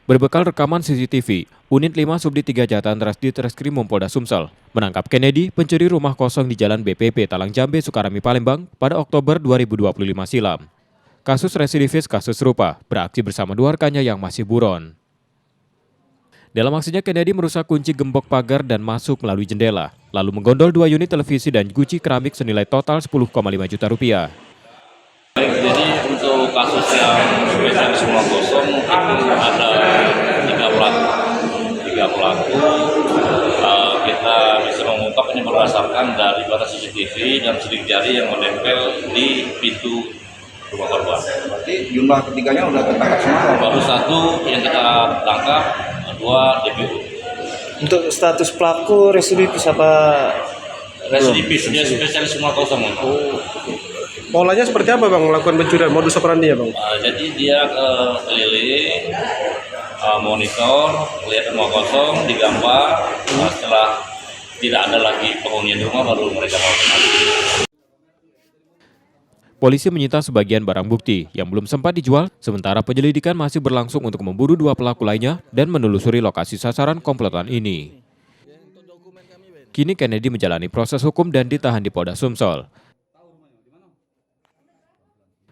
Berbekal rekaman CCTV, Unit 5 Subdit 3 Jatan Ras di Treskrimum Polda Sumsel menangkap Kennedy, pencuri rumah kosong di Jalan BPP Talang Jambe, Sukarami, Palembang pada Oktober 2025 silam. Kasus residivis kasus serupa beraksi bersama dua rekannya yang masih buron. Dalam aksinya, Kennedy merusak kunci gembok pagar dan masuk melalui jendela, lalu menggondol 2 unit televisi dan guci keramik senilai total 10,5 juta rupiah. Jadi untuk kasus yang spesial semua kosong ada 3 pelaku. Kita bisa mengungkap ini berdasarkan dari batas CCTV dan sidik jari yang menempel di pintu rumah korban. Berarti jumlah ketiganya sudah tertangkap semua? Baru 1 yang kita tangkap, 2 DPO. Untuk status pelaku residivis apa? Residivis, dia spesialis semua kosong. Polanya seperti apa bang melakukan pencurian, modus operandi ya bang? Jadi dia keliling, monitor, lihat rumah kosong, digambar. Setelah tidak ada lagi penghuni rumah, baru mereka melakukan. Polisi menyita sebagian barang bukti yang belum sempat dijual, sementara penyelidikan masih berlangsung untuk memburu 2 pelaku lainnya dan menelusuri lokasi sasaran komplotan ini. Kini Kennedy menjalani proses hukum dan ditahan di Polda Sumsel.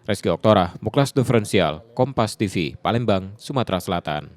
Reski Oktora, Muklas Diferensial, Kompas TV, Palembang, Sumatera Selatan.